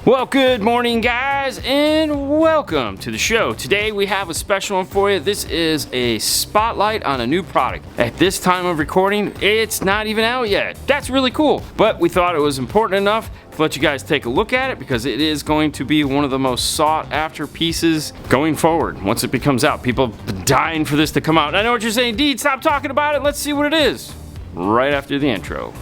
Well, good morning, guys, and welcome to the show. Today we have a special one for you. This is a spotlight on a new product. At this time of recording, it's not even out yet. That's really cool, but we thought it was important enough to let you guys take a look at it because it is going to be one of the most sought after pieces going forward. Once it becomes out, people have been dying for this to come out. I know what you're saying, Deed, stop talking about it. Let's see what it is right after the intro.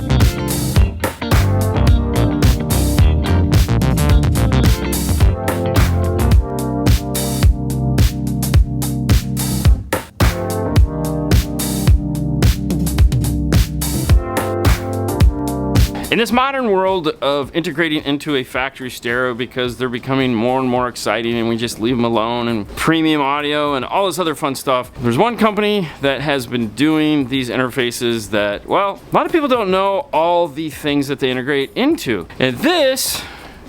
In this modern world of integrating into a factory stereo, because they're becoming more and more exciting and we just leave them alone, and premium audio and all this other fun stuff, there's one company that has been doing these interfaces that, well, a lot of people don't know all the things that they integrate into. And this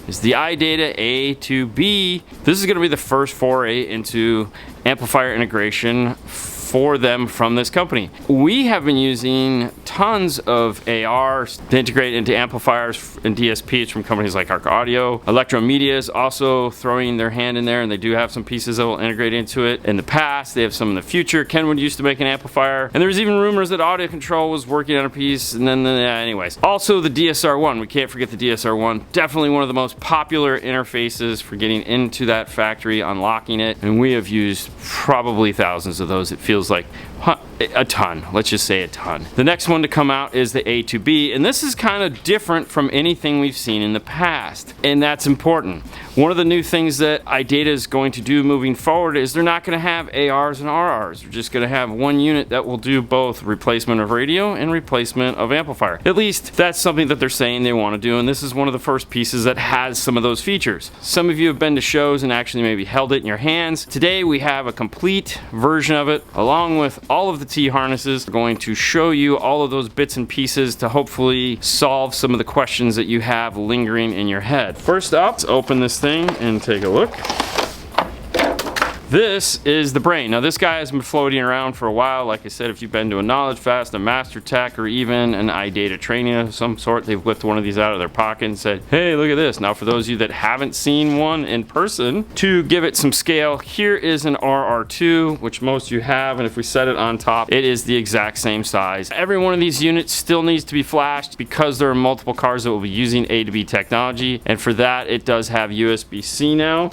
is the Idatalink A2B. This is going to be the first foray into amplifier integration for them from this company. We have been using tons of ARs to integrate into amplifiers and DSPs from companies like Arc Audio. Electromedia is also throwing their hand in there, and they do have some pieces that will integrate into it. In the past, they have some in the future. Kenwood used to make an amplifier, and there was even rumors that Audio Control was working on a piece, and then anyways. Also the DSR1, we can't forget the DSR1. Definitely one of the most popular interfaces for getting into that factory, unlocking it, and we have used probably thousands of those. It feels like a ton. Let's just say a ton. The next one to come out is the A2B, and this is kind of different from anything we've seen in the past, and that's important. One of the new things that Idatalink is going to do moving forward is they're not going to have ARs and RRs. They're just going to have one unit that will do both replacement of radio and replacement of amplifier. At least that's something that they're saying they want to do, and this is one of the first pieces that has some of those features. Some of you have been to shows and actually maybe held it in your hands. Today we have a complete version of it along with all of the T harnesses. We're going to show you all of those bits and pieces to hopefully solve some of the questions that you have lingering in your head. First up, let's open this thing and take a look. This is the brain. Now this guy has been floating around for a while. Like I said, if you've been to a Knowledge Fest, a Master Tech, or even an Idatalink training of some sort, they've lifted one of these out of their pocket and said, hey, look at this. Now for those of you that haven't seen one in person, to give it some scale, here is an RR2, which most of you have, and if we set it on top, it is the exact same size. Every one of these units still needs to be flashed because there are multiple cars that will be using A2B technology, and for that it does have USB-C now,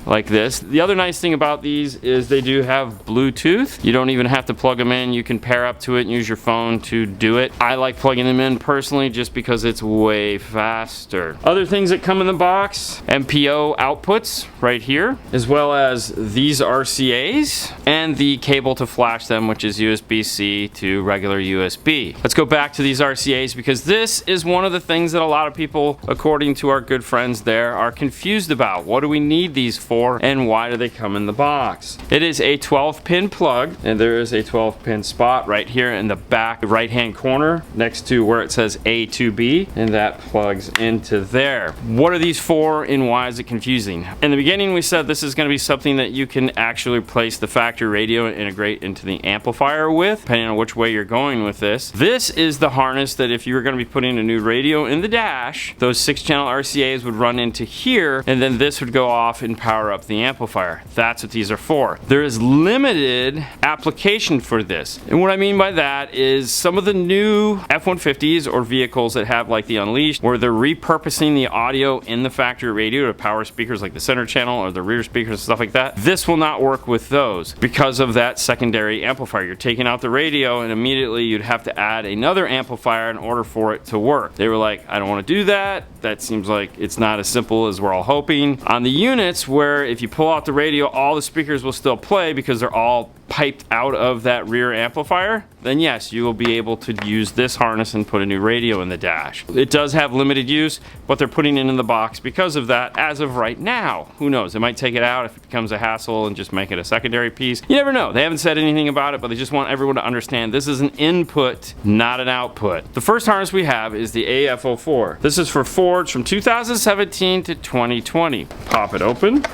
like this. The other nice thing about these is they do have Bluetooth. You don't even have to plug them in. You can pair up to it and use your phone to do it. I like plugging them in personally just because it's way faster. Other things that come in the box, MPO outputs right here, as well as these RCAs and the cable to flash them, which is USB-C to regular USB. Let's go back to these RCAs because this is one of the things that a lot of people, according to our good friends there, are confused about. What do we need these for, and why do they come in the box? It is a 12-pin plug, and there is a 12-pin spot right here in the back right-hand corner next to where it says A2B, and that plugs into there. What are these for and why is it confusing? In the beginning we said this is going to be something that you can actually replace the factory radio and integrate into the amplifier with, depending on which way you're going with this. This is the harness that if you were going to be putting a new radio in the dash, those 6-channel RCAs would run into here, and then this would go off and power up the amplifier. That's what these are for. There is limited application for this, and what I mean by that is some of the new F-150s or vehicles that have like the Unleashed, where they're repurposing the audio in the factory radio to power speakers like the center channel or the rear speakers and stuff like that. This will not work with those because of that secondary amplifier. You're taking out the radio and immediately you'd have to add another amplifier in order for it to work. They were like, I don't want to do that. That seems like it's not as simple as we're all hoping. On the units where if you pull out the radio, all the speakers will still play because they're all piped out of that rear amplifier, then yes, you will be able to use this harness and put a new radio in the dash. It does have limited use, but they're putting it in the box because of that as of right now. Who knows? They might take it out if it becomes a hassle and just make it a secondary piece. You never know. They haven't said anything about it, but they just want everyone to understand this is an input, not an output. The first harness we have is the AF04. This is for Fords from 2017 to 2020. Pop it open.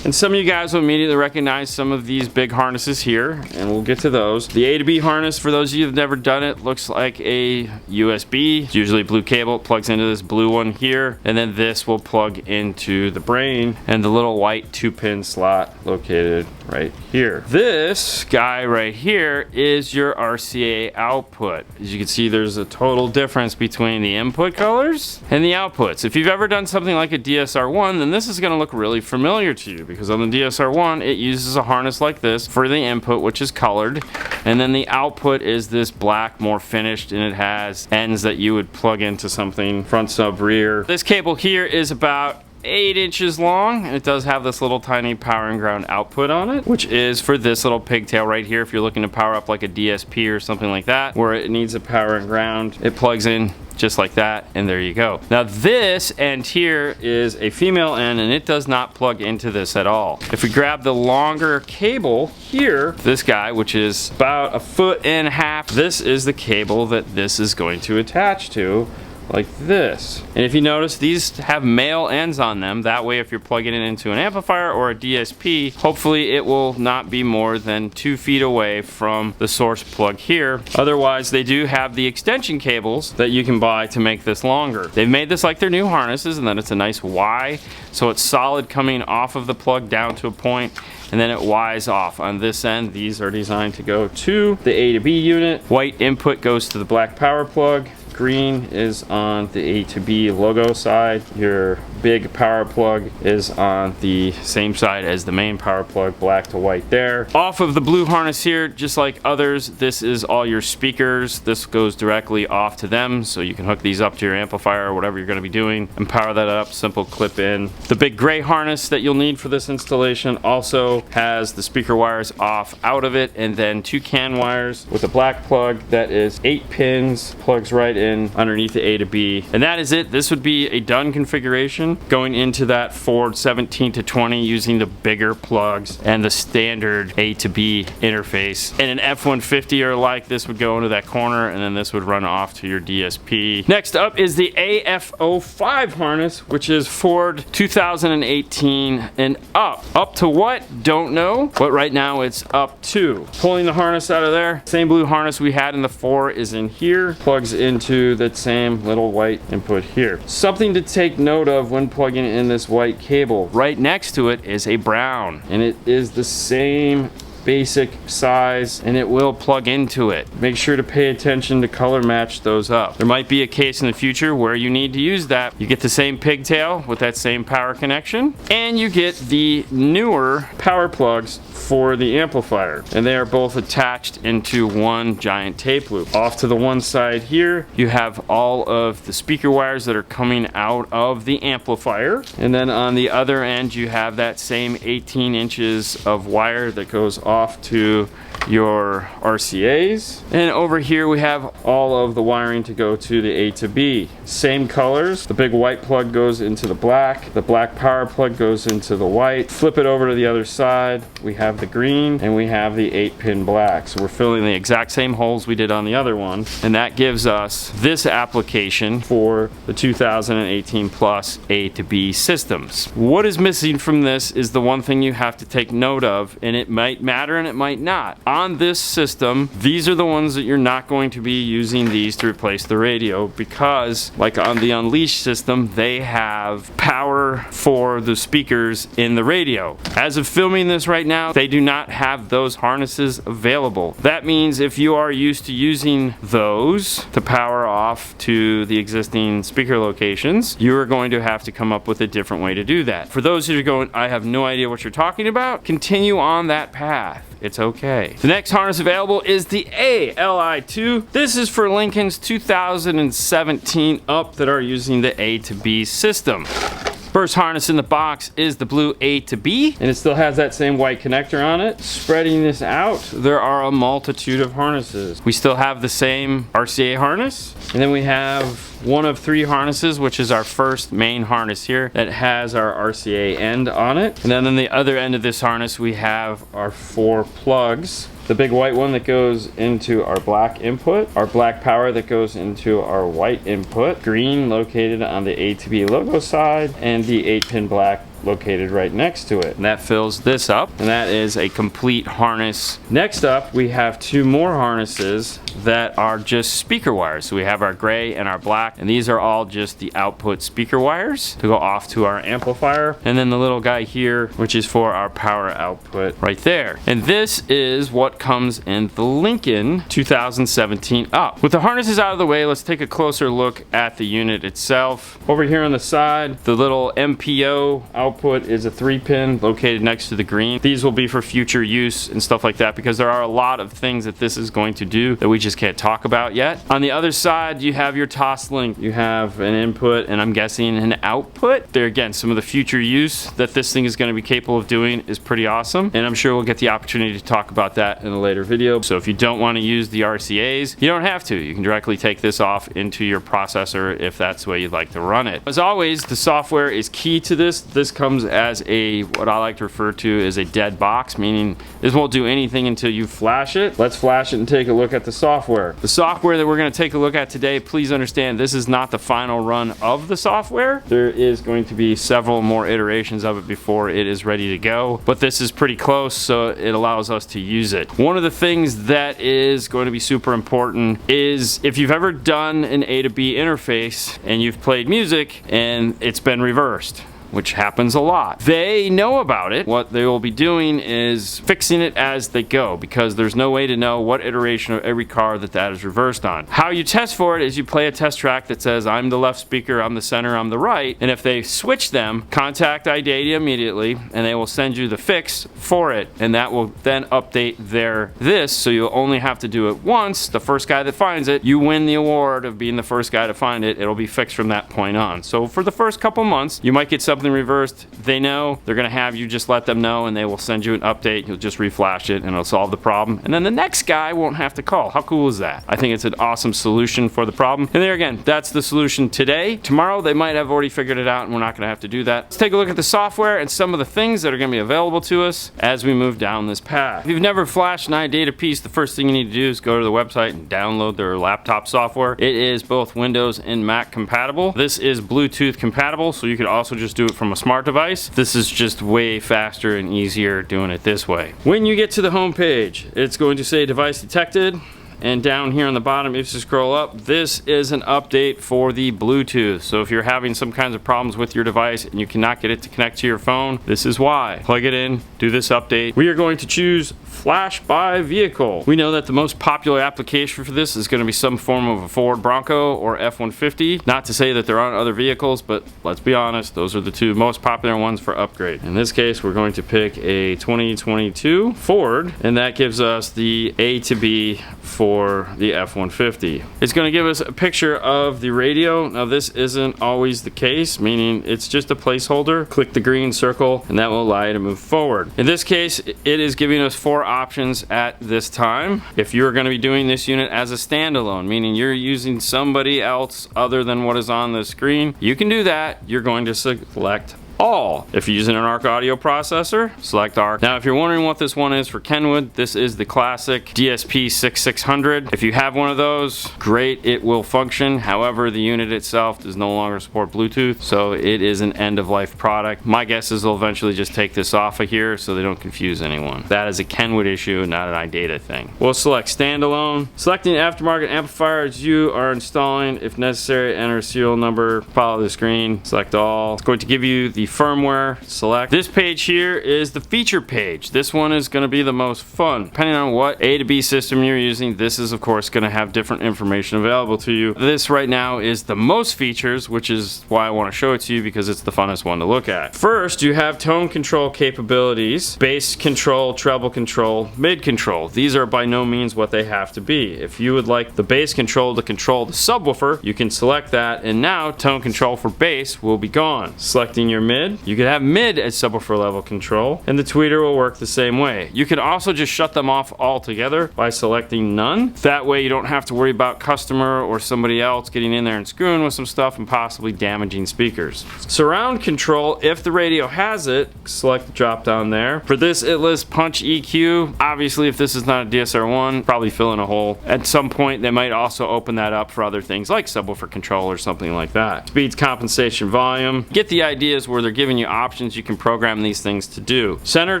And some of you guys will immediately recognize some of these big harnesses here, and we'll get to those. The A to B harness, for those of you who've never done it, looks like a USB. It's usually a blue cable. It plugs into this blue one here, and then this will plug into the brain and the little white 2-pin slot located right here. This guy right here is your RCA output. As you can see, there's a total difference between the input colors and the outputs. If you've ever done something like a DSR1, then this is going to look really familiar to you, because on the DSR1 it uses a harness like this for the input, which is colored, and then the output is this black, more finished, and it has ends that you would plug into something front, sub, rear. This cable here is about 8 inches long, and it does have this little tiny power and ground output on it, which is for this little pigtail right here. If you're looking to power up like a DSP or something like that, where it needs a power and ground, it plugs in just like that, and there you go. Now this end here is a female end, and it does not plug into this at all. If we grab the longer cable here, this guy, which is about 1.5 feet, this is the cable that this is going to attach to, like this. And if you notice, these have male ends on them. That way, if you're plugging it into an amplifier or a DSP, hopefully it will not be more than 2 feet away from the source plug here. Otherwise, they do have the extension cables that you can buy to make this longer. They've made this like their new harnesses, and then it's a nice Y, so it's solid coming off of the plug down to a point, and then it Ys off. On this end, these are designed to go to the A to B unit. White input goes to the black power plug. Green is on the A to B logo side. Your big power plug is on the same side as the main power plug, black to white there. Off of the blue harness here, just like others, this is all your speakers. This goes directly off to them, so you can hook these up to your amplifier or whatever you're going to be doing and power that up. Simple clip in. The big gray harness that you'll need for this installation also has the speaker wires off out of it, and then 2 CAN wires with a black plug that is 8 pins, plugs right in underneath the A to B, and that is it. This would be a done configuration going into that Ford 17 to 20 using the bigger plugs and the standard A to B interface. And an F-150 or like, this would go into that corner, and then this would run off to your DSP. Next up is the AF05 harness, which is Ford 2018 and up. Up to what? Don't know, but right now it's up to. Pulling the harness out of there, same blue harness we had in the 4 is in here, plugs into that same little white input here. Something to take note of when plugging in this white cable. Right next to it is a brown, and it is the same basic size, and it will plug into it. Make sure to pay attention to color match those up. There might be a case in the future where you need to use that. You get the same pigtail with that same power connection, and you get the newer power plugs for the amplifier, and they are both attached into one giant tape loop. Off to the one side here, you have all of the speaker wires that are coming out of the amplifier, and then on the other end you have that same 18 inches of wire that goes off to your RCAs. And over here we have all of the wiring to go to the A to B. Same colors. The big white plug goes into the black power plug goes into the white. Flip it over to the other side, we have the green, and we have the 8-pin black. So we're filling the exact same holes we did on the other one, and that gives us this application for the 2018 Plus A to B systems. What is missing from this is the one thing you have to take note of, and it might matter and it might not. On this system, these are the ones that you're not going to be using these to replace the radio, because like on the Unleashed system, they have power for the speakers in the radio. As of filming this right now, they do not have those harnesses available. That means if you are used to using those to power off to the existing speaker locations, you are going to have to come up with a different way to do that. For those who are going, I have no idea what you're talking about, continue on that path. It's okay. The next harness available is the ALI2. This is for Lincoln's 2017 up that are using the A to B system. First harness in the box is the blue A to B, and it still has that same white connector on it. Spreading this out, there are a multitude of harnesses. We still have the same RCA harness, and then we have one of 3 harnesses, which is our first main harness here that has our RCA end on it. And then on the other end of this harness, we have our 4 plugs. The big white one that goes into our black input, our black power that goes into our white input, green located on the A to B logo side, and the 8-pin black located right next to it. And that fills this up, and that is a complete harness. Next up, we have two more harnesses that are just speaker wires. So we have our gray and our black, and these are all just the output speaker wires to go off to our amplifier. And then the little guy here, which is for our power output right there. And this is what comes in the Lincoln 2017 Up. With the harnesses out of the way, let's take a closer look at the unit itself. Over here on the side, the little MPO output is a 3-pin located next to the green. These will be for future use and stuff like that, because there are a lot of things that this is going to do that we just can't talk about yet. On the other side, you have your TOSLINK. You have an input and I'm guessing an output. There again, some of the future use that this thing is going to be capable of doing is pretty awesome, and I'm sure we'll get the opportunity to talk about that in a later video. So if you don't want to use the RCAs, you don't have to. You can directly take this off into your processor if that's the way you'd like to run it. As always, the software is key to this. This comes as a, what I like to refer to as a dead box, meaning this won't do anything until you flash it. Let's flash it and take a look at the software. The software that we're going to take a look at today, please understand this is not the final run of the software. There is going to be several more iterations of it before it is ready to go, but this is pretty close, so it allows us to use it. One of the things that is going to be super important is if you've ever done an A to B interface and you've played music and it's been reversed, which happens a lot. They know about it. What they will be doing is fixing it as they go, because there's no way to know what iteration of every car that is reversed on. How you test for it is you play a test track that says I'm the left speaker, I'm the center, I'm the right, and if they switch them, contact iData immediately and they will send you the fix for it, and that will then update this, so you'll only have to do it once. The first guy that finds it, you win the award of being the first guy to find it. It'll be fixed from that point on. So for the first couple months, you might get something reversed. They know, they're gonna have you just let them know and they will send you an update. You'll just reflash it and it'll solve the problem, and then the next guy won't have to call. How cool is that? I think it's an awesome solution for the problem. And there again, that's the solution today. Tomorrow they might have already figured it out and we're not gonna have to do that. Let's take a look at the software and some of the things that are gonna be available to us as we move down this path. If you've never flashed an iData piece, the first thing you need to do is go to the website and download their laptop software. It is both Windows and Mac compatible. This is Bluetooth compatible, so you could also just do it from a smart device. This is just way faster and easier doing it this way. When you get to the home page, it's going to say device detected. And down here on the bottom, if you scroll up, this is an update for the Bluetooth. So if you're having some kinds of problems with your device and you cannot get it to connect to your phone, this is why. Plug it in, do this update. We are going to choose flash by vehicle. We know that the most popular application for this is going to be some form of a Ford Bronco or F-150. Not to say that there aren't other vehicles, but let's be honest, those are the two most popular ones for upgrade. In this case, we're going to pick a 2022 Ford, and that gives us the A to B for the F-150. It's going to give us a picture of the radio. Now this isn't always the case, meaning it's just a placeholder. Click the green circle and that will allow you to move forward. In this case, it is giving us 4 options at this time. If you're going to be doing this unit as a standalone, meaning you're using somebody else other than what is on the screen, you can do that. You're going to select all. If you're using an ARC audio processor, select ARC. Now if you're wondering what this one is for Kenwood, this is the classic DSP 6600. If you have one of those, great, it will function. However, the unit itself does no longer support Bluetooth, so it is an end-of-life product. My guess is they'll eventually just take this off of here so they don't confuse anyone. That is a Kenwood issue, not an iData thing. We'll select standalone. Selecting aftermarket amplifiers you are installing. If necessary, enter serial number, follow the screen, select all. It's going to give you the firmware. Select. This page here is the feature page. This one is going to be the most fun. Depending on what A to B system you're using, this is of course going to have different information available to you. This right now is the most features, which is why I want to show it to you, because it's the funnest one to look at. First, you have tone control capabilities, bass control, treble control, mid control. These are by no means what they have to be. If you would like the bass control to control the subwoofer, you can select that, and now tone control for bass will be gone. Selecting your mid, you could have mid as subwoofer level control, and the tweeter will work the same way. You can also just shut them off altogether by selecting none. That way you don't have to worry about customer or somebody else getting in there and screwing with some stuff and possibly damaging speakers. Surround control, if the radio has it, select the drop down there. For this it lists punch EQ. Obviously if this is not a DSR1, probably fill in a hole. At some point they might also open that up for other things like subwoofer control or something like that. Speeds, compensation, volume. Get the ideas where where they're giving you options you can program these things to do. Center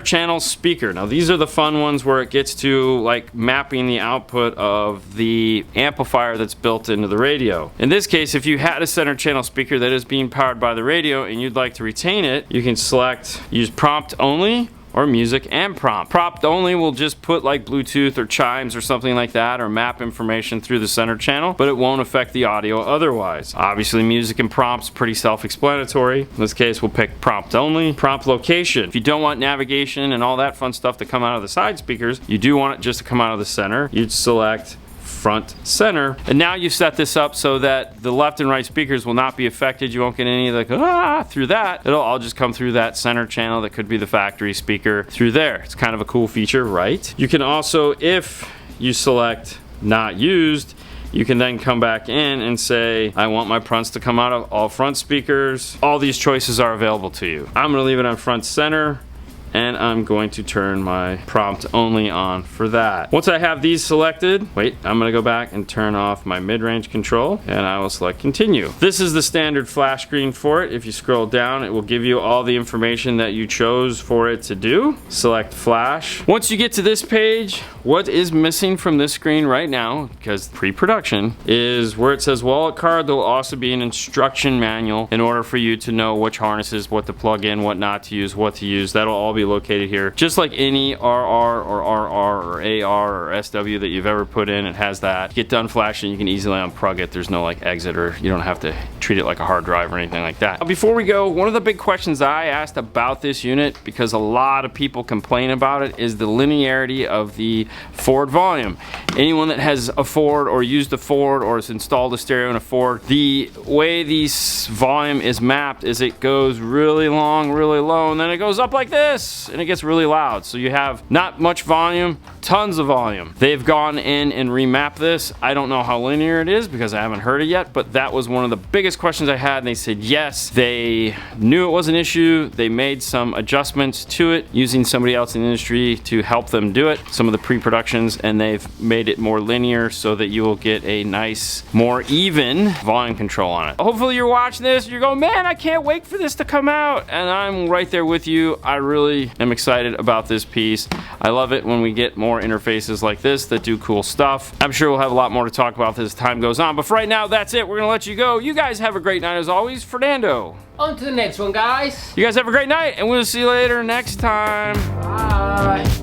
channel speaker. Now these are the fun ones where it gets to like mapping the output of the amplifier that's built into the radio. In this case, if you had a center channel speaker that is being powered by the radio and you'd like to retain it, you can select use prompt only or music and prompt. Prompt only will just put like Bluetooth or chimes or something like that, or map information through the center channel, but it won't affect the audio otherwise. Obviously music and prompt's pretty self-explanatory. In this case we'll pick prompt only. Prompt location. If you don't want navigation and all that fun stuff to come out of the side speakers, you do want it just to come out of the center, you'd select front center. And now you set this up so that the left and right speakers will not be affected. You won't get any like through that. It'll all just come through that center channel that could be the factory speaker through there. It's kind of a cool feature, right? You can also, if you select not used, you can then come back in and say, I want my fronts to come out of all front speakers. All these choices are available to you. I'm gonna leave it on front center, and I'm going to turn my prompt only on for that. Once I have these selected, I'm gonna go back and turn off my mid-range control, and I will select continue. This is the standard flash screen for it. If you scroll down, it will give you all the information that you chose for it to do. Select flash. Once you get to this page, what is missing from this screen right now, because pre-production, is where it says wallet card. There will also be an instruction manual in order for you to know which harnesses, what to plug in, what not to use, what to use. That'll all be located here. Just like any RR or RR or AR or SW that you've ever put in, it has that. Get done flashing, you can easily unplug it. There's no like exit, or you don't have to treat it like a hard drive or anything like that. Before we go, one of the big questions I asked about this unit, because a lot of people complain about it, is the linearity of the Ford volume. Anyone that has a Ford or used a Ford or has installed a stereo in a Ford, the way this volume is mapped is it goes really long, really low, and then it goes up like this, and it gets really loud. So you have not much volume, tons of volume. They've gone in and remapped this. I don't know how linear it is because I haven't heard it yet, but that was one of the biggest questions I had, and they said yes, they knew it was an issue. They made some adjustments to it using somebody else in the industry to help them do it, some of the pre-productions, and they've made it more linear so that you will get a nice, more even volume control on it. Hopefully you're watching this, you're going, man, I can't wait for this to come out, and I'm right there with you. I really am excited about this piece. I love it when we get more interfaces like this that do cool stuff. I'm sure we'll have a lot more to talk about as time goes on, but for right now, that's it. We're gonna let you go. You guys have a great night as always. Fernando. On to the next one, guys. You guys have a great night, and we'll see you later next time. Bye.